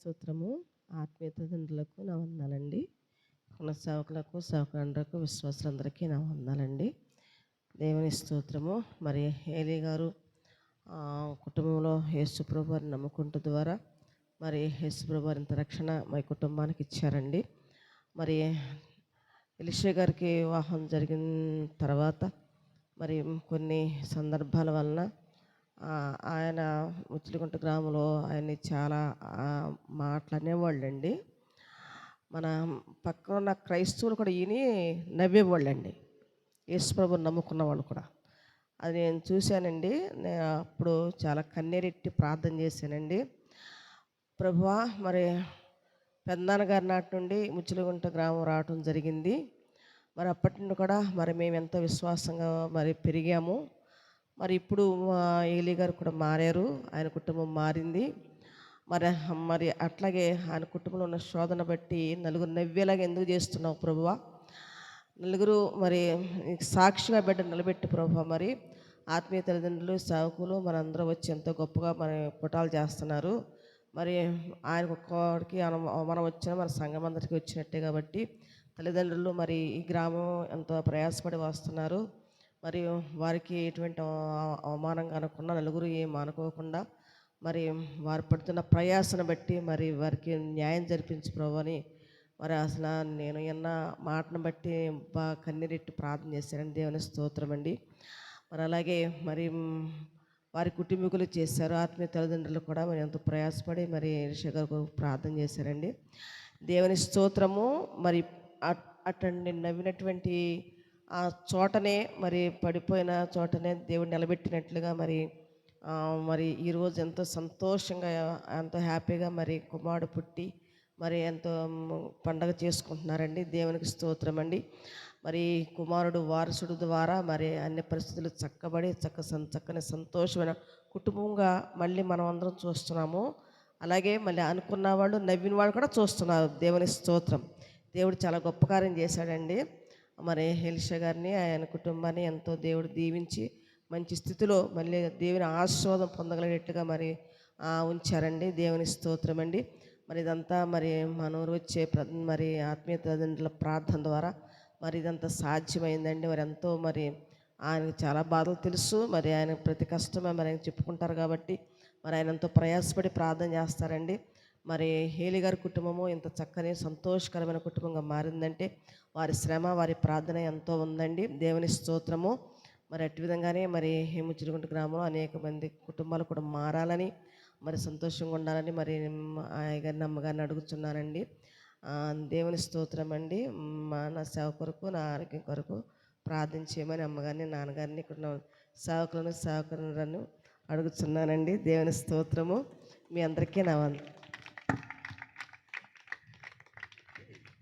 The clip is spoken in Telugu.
స్తోత్రము. ఆత్మీయ తండ్రులకు నా వందనాలండి. ఉన్న సేవకులకు, సేవకులందరకు, విశ్వాసులందరికీ నా వందనాలండి. దేవుని స్తోత్రము. మరి ఏలీ గారు కుటుంబంలో యేసుప్రభు వారిని నమ్ముకుంటూ ద్వారా మరి యేసుప్రభు వారి ఇంత రక్షణ మా కుటుంబానికి ఇచ్చారండి. మరి ఎలీషా గారికి వివాహం జరిగిన తర్వాత మరి కొన్ని సందర్భాల వలన ఆయన ముచ్చిలిగుంట గ్రామంలో ఆయన్ని చాలా మాటలు అనేవాళ్ళండి. మన పక్కన ఉన్న క్రైస్తవులు కూడా ఈయని నవ్వేవాళ్ళండి, యేసుప్రభుని నమ్ముకున్న వాళ్ళు కూడా. అది నేను చూశానండి. నేను అప్పుడు చాలా కన్నీరెట్టి ప్రార్థన చేశానండి. ప్రభువా, మరి పెద్దనాన్నగారి నాటి నుండి ముచ్చిలిగుంట గ్రామం రావటం జరిగింది. మరి అప్పటి నుండి కూడా మరి మేము ఎంతో విశ్వాసంగా మరి పెరిగాము. మరి ఇప్పుడు ఏలీ గారు కూడా మారారు, ఆయన కుటుంబం మారింది. మరి అట్లాగే ఆయన కుటుంబంలో ఉన్న శోధన బట్టి నలుగురు నవ్వేలాగా ఎందుకు చేస్తున్నావు ప్రభువా? నలుగురు మరి సాక్షిగా బిడ్డ నిలబెట్టి ప్రభువా, మరి ఆత్మీయ తల్లిదండ్రులు, సేవకులు మనందరూ వచ్చి ఎంతో గొప్పగా మన పుటాలు చేస్తున్నారు. మరి ఆయనకు ఒక్కడికి మనం వచ్చిన మన సంఘం అందరికీ వచ్చినట్టే కాబట్టి తల్లిదండ్రులు మరి ఈ గ్రామం ఎంతో ప్రయాసపడి వస్తున్నారు. మరియు వారికి ఎటువంటి అవమానం కనకుండా నలుగురు ఏం అనుకోకుండా మరి వారు పడుతున్న ప్రయాసను బట్టి మరి వారికి న్యాయం జరిపించు ప్రభు అని మరి అసలు నేను ఎన్న మాటను బట్టి బాగా కన్నీరెట్టి ప్రార్థన చేశానండి. దేవుని స్తోత్రం అండి. మరి అలాగే మరి వారి కుటుంబీకులు చేశారు, ఆత్మీయ తల్లిదండ్రులు కూడా మరి ఎంతో ప్రయాసపడి మరి ఎలీషా గారు ప్రార్థన చేశారండి. దేవుని స్తోత్రము. మరి అటండి నవ్వినటువంటి ఆ చోటనే మరి పడిపోయిన చోటనే దేవుడు నిలబెట్టినట్లుగా మరి ఈరోజు ఎంతో సంతోషంగా ఎంతో హ్యాపీగా మరి కుమారుడు పుట్టి మరి ఎంతో పండగ చేసుకుంటున్నారండి. దేవునికి స్తోత్రం అండి. మరి కుమారుడు వారసుడు ద్వారా మరి అన్ని పరిస్థితులు చక్కబడి చక్కని సంతోషమైన కుటుంబంగా మళ్ళీ మనం అందరం చూస్తున్నాము. అలాగే మళ్ళీ అనుకున్న వాళ్ళు నవ్విన వాళ్ళు కూడా చూస్తున్నారు. దేవుని స్తోత్రం. దేవుడు చాలా గొప్ప కార్యం చేశాడండి. మరి ఎలీషా గారిని, ఆయన కుటుంబాన్ని ఎంతో దేవుడు దీవించి మంచి స్థితిలో మళ్ళీ దేవుని ఆశీర్వాదం పొందగలిగేట్టుగా మరి ఉంచారండి. దేవుని స్తోత్రం అండి. మరి ఇదంతా మరి మనూరు వచ్చే మరి ఆత్మీయ తల్లిదండ్రుల ప్రార్థన ద్వారా మరి ఇదంతా సాధ్యమైందండి. మరి ఎంతో మరి ఆయనకు చాలా బాధలు తెలుసు. మరి ఆయన ప్రతి కష్టమే మరి ఆయన చెప్పుకుంటారు కాబట్టి మరి ఆయన ఎంతో ప్రయాసపడి ప్రార్థన చేస్తారండి. మరి ఏలీ గారి కుటుంబము ఇంత చక్కని సంతోషకరమైన కుటుంబంగా మారిందంటే వారి శ్రమ, వారి ప్రార్థన ఎంతో ఉందండి. దేవుని స్తోత్రము. మరి అట్టి విధంగానే మరి ముచ్చిలిగుంట గ్రామంలో అనేక మంది కుటుంబాలు కూడా మారాలని మరి సంతోషంగా ఉండాలని మరి గారిని అమ్మగారిని అడుగుతున్నానండి. దేవుని స్తోత్రం అండి. నా సేవ కొరకు, నా ఆరోగ్యం కొరకు ప్రార్థించేయమని అమ్మగారిని, నాన్నగారిని ఇక్కడ సేవకులను అడుగుతున్నానండి. దేవుని స్తోత్రము. మీ అందరికీ నా